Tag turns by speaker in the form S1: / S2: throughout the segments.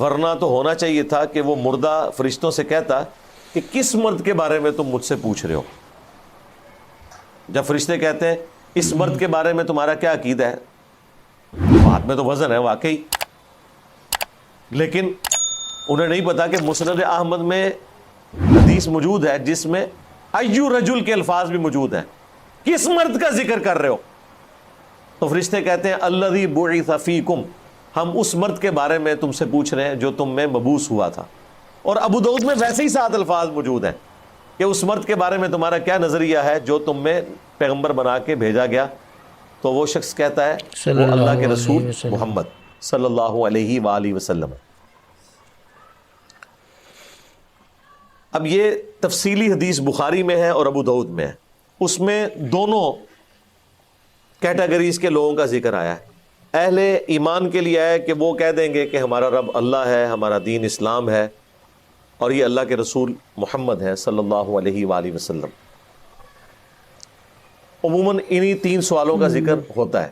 S1: ورنہ تو ہونا چاہیے تھا کہ وہ مردہ فرشتوں سے کہتا کہ کس مرد کے بارے میں تم مجھ سے پوچھ رہے ہو. جب فرشتے کہتے ہیں اس مرد کے بارے میں تمہارا کیا عقیدہ ہے, بات میں تو وزن ہے واقعی, لیکن انہیں نہیں پتا کہ مسند احمد میں حدیث موجود ہے جس میں ایو رجل کے الفاظ بھی موجود ہیں, کس مرد کا ذکر کر رہے ہو؟ تو فرشتے کہتے ہیں الذی بعث فیکم, ہم اس مرد کے بارے میں تم سے پوچھ رہے ہیں جو تم میں مبعوث ہوا تھا. اور ابو داؤد میں ویسے ہی 7 الفاظ موجود ہیں کہ اس مرد کے بارے میں تمہارا کیا نظریہ ہے جو تم میں پیغمبر بنا کے بھیجا گیا. تو وہ شخص کہتا ہے وہ اللہ کے رسول محمد صلی اللہ علیہ وآلہ وسلم. اب یہ تفصیلی حدیث بخاری میں ہے اور ابو داؤد میں ہے, اس میں دونوں کیٹیگریز کے لوگوں کا ذکر آیا ہے. اہل ایمان کے لیے آیا کہ وہ کہہ دیں گے کہ ہمارا رب اللہ ہے, ہمارا دین اسلام ہے, اور یہ اللہ کے رسول محمد ہے صلی اللہ علیہ وآلہ وسلم. عموماً انہی 3 سوالوں کا ذکر ہوتا ہے.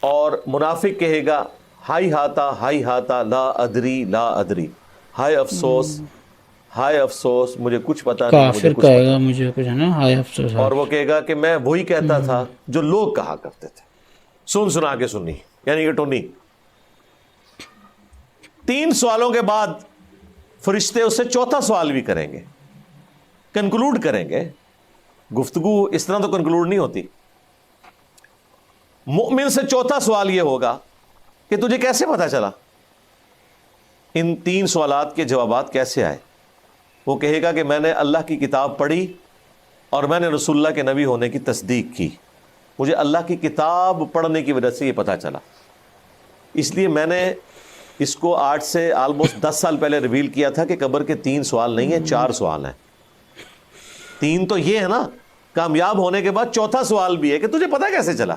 S1: اور منافق کہے گا ہائی ہاتا لا ادری, ہائے افسوس ہائے افسوس مجھے کچھ پتا نہیں,
S2: کافر کہے گا مجھے کچھ ہے نا, ہائے افسوس.
S1: اور وہ کہے گا کہ میں وہی کہتا تھا جو لوگ کہا کرتے تھے, سنا کے سنی, یعنی کہ ٹونی. 3 سوالوں کے بعد فرشتے اس سے 4تھا سوال بھی کریں گے, کنکلوڈ کریں گے. گفتگو اس طرح تو کنکلوڈ نہیں ہوتی. مؤمن سے 4تھا سوال یہ ہوگا کہ تجھے کیسے پتا چلا, ان 3 سوالات کے جوابات کیسے آئے؟ وہ کہے گا کہ میں نے اللہ کی کتاب پڑھی اور میں نے رسول اللہ کے نبی ہونے کی تصدیق کی, مجھے اللہ کی کتاب پڑھنے کی وجہ سے یہ پتا چلا, اس لیے میں نے اس کو آج سے آلموسٹ 10 سال پہلے ریویل کیا تھا کہ قبر کے 3 سوال نہیں ہیں, 4 سوال ہیں. 3 تو یہ ہے نا, کامیاب ہونے کے بعد 4تھا سوال بھی ہے کہ تجھے پتا کیسے چلا.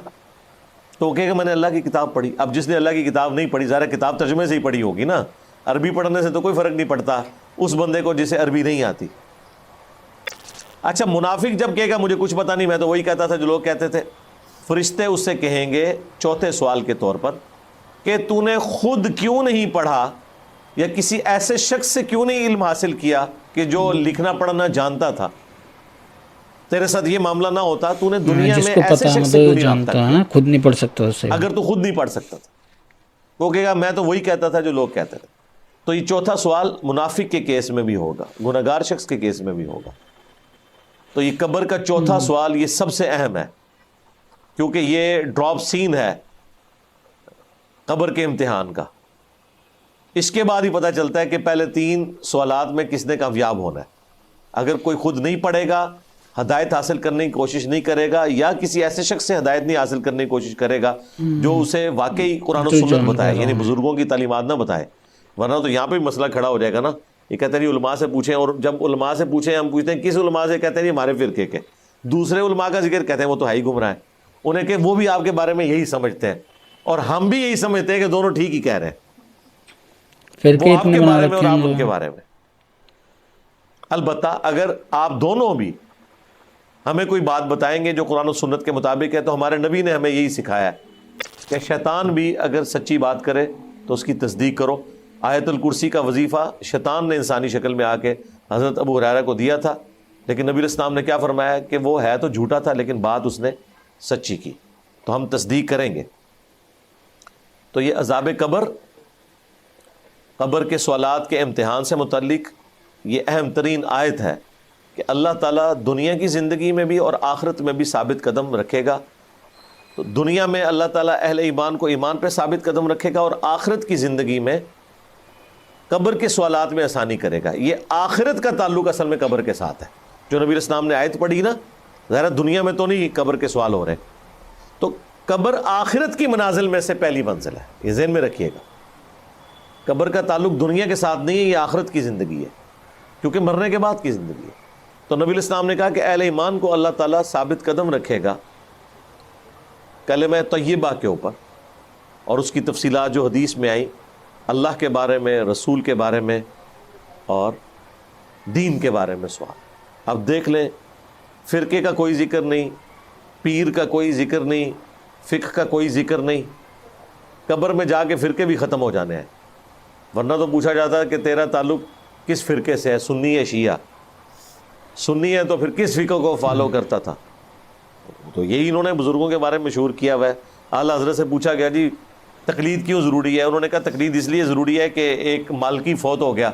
S1: تو وہ کہے گا میں نے اللہ کی کتاب پڑھی. اب جس نے اللہ کی کتاب نہیں پڑھی, ظاہر کتاب ترجمے سے ہی پڑھی ہوگی نا, عربی پڑھنے سے تو کوئی فرق نہیں پڑتا اس بندے کو جسے عربی نہیں آتی. اچھا, منافق جب کہے گا مجھے کچھ پتا نہیں, میں تو وہی کہتا تھا جو لوگ کہتے تھے, فرشتے اس سے کہیں گے 4تھے سوال کے طور پر کہ تو نے خود کیوں نہیں پڑھا یا کسی ایسے شخص سے کیوں نہیں علم حاصل کیا کہ جو لکھنا پڑھنا جانتا تھا, تیرے ساتھ یہ معاملہ نہ ہوتا, تو نے دنیا میں ایسے شخص سے کیوں نہیں رابطہ کیا,
S2: خود نہیں پڑھ سکتا اسے,
S1: اگر تو خود نہیں پڑھ سکتا تھا. وہ کہے گا میں تو وہی کہتا تھا جو لوگ کہتے تھے. تو یہ 4تھا سوال منافق کے کیس میں بھی ہوگا, گنہگار شخص کے کیس میں بھی ہوگا. تو یہ قبر کا 4تھا سوال یہ سب سے اہم ہے, کیونکہ یہ ڈراپ سین ہے قبر کے امتحان کا. اس کے بعد ہی پتہ چلتا ہے کہ پہلے 3 سوالات میں کس نے کامیاب ہونا ہے. اگر کوئی خود نہیں پڑھے گا, ہدایت حاصل کرنے کی کوشش نہیں کرے گا, یا کسی ایسے شخص سے ہدایت نہیں حاصل کرنے کی کوشش کرے گا جو اسے واقعی قرآن و سنت بتائے, یعنی بزرگوں کی تعلیمات نہ بتائے, ورنہ تو یہاں پہ بھی مسئلہ کھڑا ہو جائے گا نا. یہ کہتے ہیں علماء سے پوچھیں, اور جب علماء سے پوچھیں ہم پوچھتے ہیں کس علماء سے, کہتے ہیں ہمارے فرقے کے. دوسرے علماء کا ذکر کہتے ہیں وہ تو ہے ہی گمراہ ہے, انہیں کہ وہ بھی آپ کے بارے میں یہی سمجھتے ہیں, اور ہم بھی یہی سمجھتے ہیں کہ دونوں ٹھیک ہی کہہ رہے ہیں, وہ آپ کے بارے میں اور آپ ان کے بارے میں. البتہ اگر آپ دونوں بھی ہمیں کوئی بات بتائیں گے جو قرآن و سنت کے مطابق ہے, تو ہمارے نبی نے ہمیں یہی سکھایا ہے کہ شیطان بھی اگر سچی بات کرے تو اس کی تصدیق کرو. آیت الکرسی کا وظیفہ شیطان نے انسانی شکل میں آ کے حضرت ابو ہریرہ کو دیا تھا, لیکن نبی علیہ السلام نے کیا فرمایا کہ وہ ہے تو جھوٹا تھا لیکن بات اس نے سچی کی, تو ہم تصدیق کریں گے. تو یہ عذاب قبر, قبر کے سوالات کے امتحان سے متعلق یہ اہم ترین آیت ہے کہ اللہ تعالیٰ دنیا کی زندگی میں بھی اور آخرت میں بھی ثابت قدم رکھے گا. تو دنیا میں اللہ تعالیٰ اہل ایمان کو ایمان پہ ثابت قدم رکھے گا, اور آخرت کی زندگی میں قبر کے سوالات میں آسانی کرے گا. یہ آخرت کا تعلق اصل میں قبر کے ساتھ ہے. جو نبی علیہ السلام نے آیت پڑھی نا, ظاہر دنیا میں تو نہیں قبر کے سوال ہو رہے, تو قبر آخرت کی منازل میں سے پہلی منزل ہے, یہ ذہن میں رکھیے گا. قبر کا تعلق دنیا کے ساتھ نہیں ہے, یہ آخرت کی زندگی ہے, کیونکہ مرنے کے بعد کی زندگی ہے. تو نبی علیہ السلام نے کہا کہ اہل ایمان کو اللہ تعالیٰ ثابت قدم رکھے گا کلمہ طیبہ کے اوپر, اور اس کی تفصیلات جو حدیث میں آئیں اللہ کے بارے میں, رسول کے بارے میں اور دین کے بارے میں سوال. اب دیکھ لیں, فرقے کا کوئی ذکر نہیں, پیر کا کوئی ذکر نہیں, فقہ کا کوئی ذکر نہیں. قبر میں جا کے فرقے بھی ختم ہو جانے ہیں, ورنہ تو پوچھا جاتا کہ تیرا تعلق کس فرقے سے ہے، سنی ہے شیعہ، سنی ہے تو پھر کس فقہ کو فالو کرتا تھا. تو یہی انہوں نے بزرگوں کے بارے میں مشہور کیا ہوا ہے. اعلیٰ حضرت سے پوچھا گیا جی تقلید کیوں ضروری ہے؟ انہوں نے کہا تقلید اس لیے ضروری ہے کہ ایک مالکی فوت ہو گیا،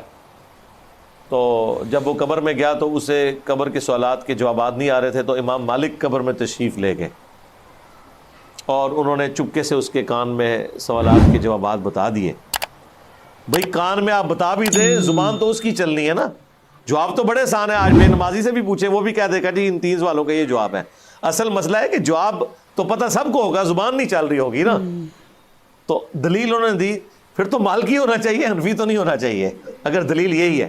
S1: تو جب وہ قبر میں گیا تو اسے قبر کے سوالات کے جوابات نہیں آ رہے تھے، تو امام مالک قبر میں تشریف لے گئے اور انہوں نے چپکے سے اس کے کان میں سوالات کے جوابات بتا دیے. بھئی کان میں آپ بتا بھی دیں، زبان تو اس کی چلنی ہے نا. جواب تو بڑے آسان ہے، آج بے نمازی سے بھی پوچھے وہ بھی کہہ دے گا جی ان 3 سوالوں کا یہ جواب ہے. اصل مسئلہ ہے کہ جواب تو پتہ سب کو ہوگا، زبان نہیں چل رہی ہوگی نا. تو دلیل انہوں نے دی، پھر تو مالکی ہونا چاہیے، حنفی تو نہیں ہونا چاہیے اگر دلیل یہی ہے.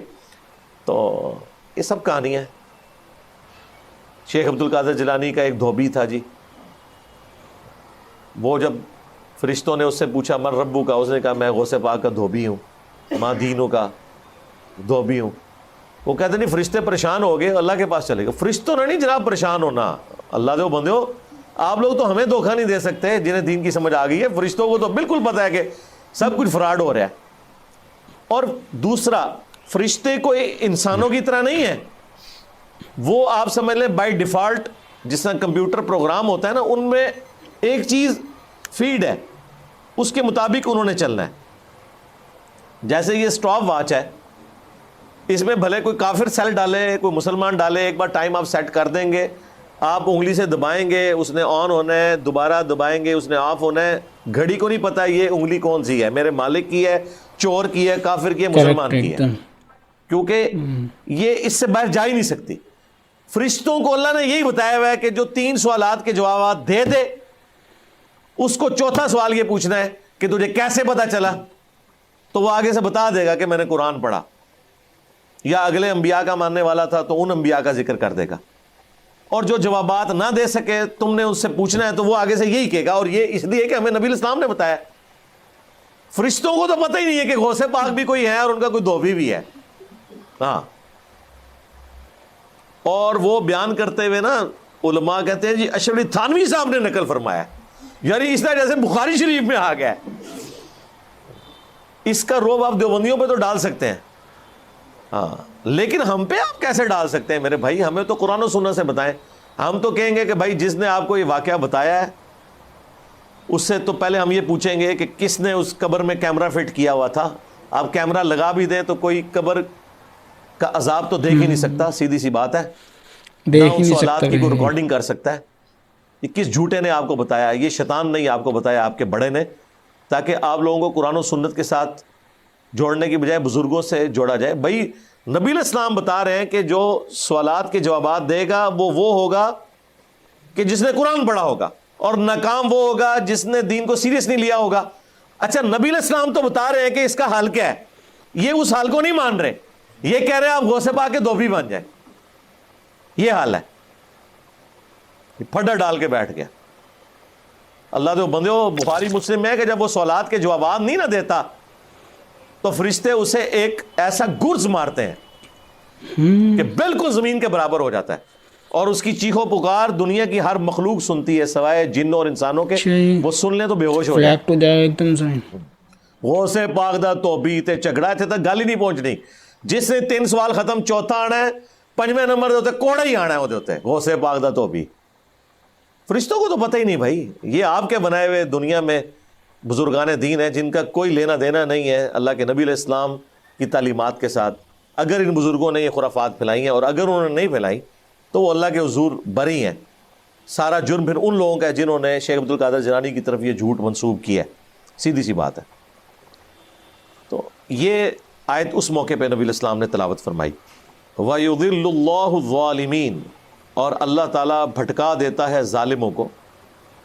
S1: تو یہ سب کہانیاں ہیں. شیخ عبد القادر جیلانی کا ایک دھوبی تھا جی، وہ جب فرشتوں نے اس سے پوچھا من ربو کا، اس نے کہا میں غوث پاک کا دھوبی ہوں، ماں دینوں کا دھوبی ہوں. وہ کہتے نہیں فرشتے پریشان ہو گئے، اللہ کے پاس چلے گئے. فرشتوں نے نہیں جناب پریشان ہونا، اللہ دے بندے ہو آپ لوگ تو ہمیں دھوکہ نہیں دے سکتے جنہیں دین کی سمجھ آ گئی ہے. فرشتوں کو تو بالکل پتہ ہے کہ سب کچھ فراڈ ہو رہا ہے. اور دوسرا، فرشتے کوئی انسانوں کی طرح نہیں ہے، وہ آپ سمجھ لیں بائی ڈیفالٹ جس طرح کمپیوٹر پروگرام ہوتا ہے نا، ان میں ایک چیز فیڈ ہے، اس کے مطابق انہوں نے چلنا ہے. جیسے یہ اسٹاپ واچ ہے، اس میں بھلے کوئی کافر سیل ڈالے کوئی مسلمان ڈالے، ایک بار ٹائم آپ سیٹ کر دیں گے، آپ انگلی سے دبائیں گے اس نے آن ہونا ہے، دوبارہ دبائیں گے اس نے آف ہونا ہے. گھڑی کو نہیں پتا یہ انگلی کون سی ہے، میرے مالک کی ہے، چور کی ہے، کافر کی ہے، مسلمان کی ہے، کیونکہ یہ اس سے باہر جا ہی نہیں سکتی. فرشتوں کو اللہ نے یہی بتایا ہوا ہے کہ جو 3 سوالات کے جوابات دے دے، اس کو چوتھا سوال یہ پوچھنا ہے کہ تجھے کیسے پتا چلا، تو وہ آگے سے بتا دے گا کہ میں نے قرآن پڑھا، یا اگلے انبیاء کا ماننے والا تھا تو ان انبیاء کا ذکر کر دے گا. اور جو جوابات نہ دے سکے تم نے اس سے پوچھنا ہے تو وہ آگے سے یہی کہے گا. اور یہ اس لیے کہ ہمیں نبی الاسلام نے بتایا. فرشتوں کو تو پتہ ہی نہیں ہے کہ غوث پاک بھی کوئی ہے اور ان کا کوئی دھوبی بھی ہے. ہاں، اور وہ بیان کرتے ہوئے نا علماء کہتے ہیں جی اشرف علی تھانوی صاحب نے نقل فرمایا، یعنی اس طرح جیسے بخاری شریف میں آ گیا. اس کا روب آپ دیوبندیوں پہ تو ڈال سکتے ہیں، ہاں، لیکن ہم پہ آپ کیسے ڈال سکتے ہیں میرے بھائی؟ ہمیں تو قرآن و سنت سے بتائیں. ہم تو کہیں گے کہ بھائی جس نے آپ کو یہ واقعہ بتایا ہے اس سے تو پہلے ہم یہ پوچھیں گے کہ کس نے اس قبر میں کیمرہ فٹ کیا ہوا تھا. آپ کیمرہ لگا بھی دیں تو کوئی قبر کا عذاب تو دیکھ ہی نہیں سکتا، سیدھی سی بات ہے. نہ ان سوالات کی کوئی ریکارڈنگ کر سکتا ہے. یہ کس جھوٹے نے آپ کو بتایا؟ یہ شیطان نہیں آپ کو بتایا، آپ کے بڑے نے، تاکہ آپ لوگوں کو قرآن و سنت کے ساتھ جوڑنے کی بجائے بزرگوں سے جوڑا جائے. بھائی نبی الاسلام بتا رہے ہیں کہ جو سوالات کے جوابات دے گا وہ ہوگا کہ جس نے قرآن پڑھا ہوگا، اور ناکام وہ ہوگا جس نے دین کو سیریس نہیں لیا ہوگا. اچھا نبی الاسلام تو بتا رہے ہیں کہ اس کا حل کیا ہے، یہ اس حال کو نہیں مان رہے، یہ کہہ رہے ہیں آپ غوث پاک کے دھوبی بن جائیں. یہ حال ہے، پھڈا ڈال کے بیٹھ گیا. اللہ دے بندیو، بخاری مسلم میں ہے کہ جب وہ سوالات کے جوابات نہیں نہ دیتا تو فرشتے اسے ایک ایسا گرز مارتے ہیں کہ بالکل زمین کے برابر ہو جاتا ہے، اور اس کی چیخو پکار دنیا کی ہر مخلوق سنتی ہے سوائے جن اور انسانوں کے. وہ سن لیں تو بے ہوش ہو جائے. غوث پاک دا توبی تے جھگڑا تھے تک گل ہی نہیں پہنچنی. جس نے 3 سوال ختم، چوتھا آنا ہے، 5ویں نمبر دے کوڑا ہی آنا ہے. وہ غوث پاک دا توبی. فرشتوں کو تو پتہ ہی نہیں بھائی. یہ آپ کے بنائے ہوئے دنیا میں بزرگان دین ہیں جن کا کوئی لینا دینا نہیں ہے اللہ کے نبی علیہ السلام کی تعلیمات کے ساتھ. اگر ان بزرگوں نے یہ خرافات پھیلائی ہیں، اور اگر انہوں نے نہیں پھیلائی، تو وہ اللہ کے حضور بری ہیں. سارا جرم پھر ان لوگوں کا ہے جنہوں نے شیخ عبد القادر جیلانی کی طرف یہ جھوٹ منسوب کیا ہے. سیدھی سی بات ہے. تو یہ آیت اس موقع پہ نبی علیہ السلام نے تلاوت فرمائی. وَيُضِلُّ اللَّهُ الظَّالِمِينَ، اور اللہ تعالیٰ بھٹکا دیتا ہے ظالموں کو،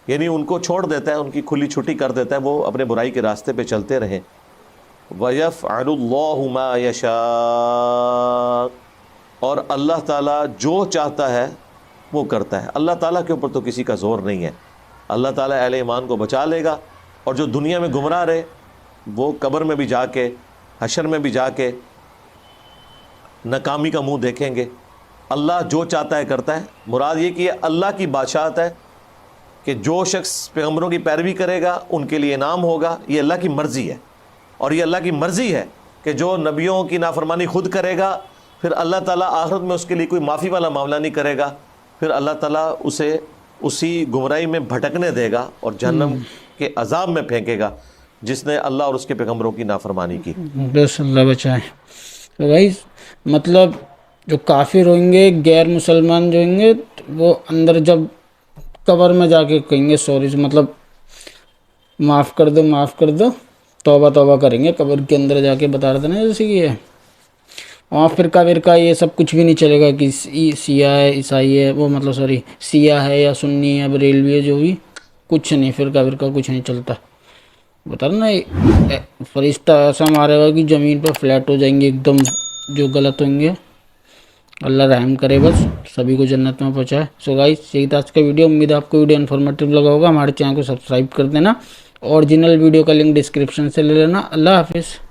S1: یعنی ان کو چھوڑ دیتا ہے، ان کی کھلی چھٹی کر دیتا ہے، وہ اپنے برائی کے راستے پہ چلتے رہیں. وَيَفْعَلُ اللَّهُ مَا يَشَاءُ، اور اللہ تعالیٰ جو چاہتا ہے وہ کرتا ہے. اللہ تعالیٰ کے اوپر تو کسی کا زور نہیں ہے. اللہ تعالیٰ اہل ایمان کو بچا لے گا، اور جو دنیا میں گمراہ رہے وہ قبر میں بھی جا کے، حشر میں بھی جا کے ناکامی کا منہ دیکھیں گے. اللہ جو چاہتا ہے کرتا ہے. مراد یہ کہ اللہ کی بادشاہت ہے کہ جو شخص پیغمبروں کی پیروی کرے گا ان کے لیے انعام ہوگا. یہ اللہ کی مرضی ہے. اور یہ اللہ کی مرضی ہے کہ جو نبیوں کی نافرمانی خود کرے گا پھر اللہ تعالیٰ آخرت میں اس کے لیے کوئی معافی والا معاملہ نہیں کرے گا، پھر اللہ تعالیٰ اسے اسی گمراہی میں بھٹکنے دے گا اور جہنم کے عذاب میں پھینکے گا جس نے اللہ اور اس کے پیغمبروں کی نافرمانی کی۔
S2: بس اللہ بچائے۔ تو بھائی مطلب جو کافر ہوئیں گے، غیر مسلمان جو ہوں گے، وہ اندر جب قبر میں جا کے کہیں گے سوری، مطلب معاف کر دو معاف کر دو، توبہ توبہ کریں گے قبر کے اندر جا کے، بتا رہے تھے نا جیسے کہ وہاں فرقہ ورقہ یہ سب کچھ بھی نہیں چلے گا کہ سیاہ ہے عیسائی ہے، وہ مطلب سوری سیاہ ہے یا سنی ہے بریلوی ہے، جو بھی کچھ نہیں، فرقہ ورقہ کچھ نہیں چلتا۔ بتا رہا نا فرشتہ ایسا مارے گا کہ زمین پہ فلیٹ ہو جائیں گے ایک دم جو غلط ہوں گے۔ اللہ رحم کرے، بس سبھی کو جنت میں پہنچائے۔ سو گائس یہی تھا آج کا ویڈیو، امید ہے آپ کو ویڈیو انفارمیٹیو لگا ہوگا۔ ہمارے چینل کو سبسکرائب کر دینا، اوریجنل ویڈیو کا لنک ڈسکرپشن سے لے لینا۔ اللہ حافظ۔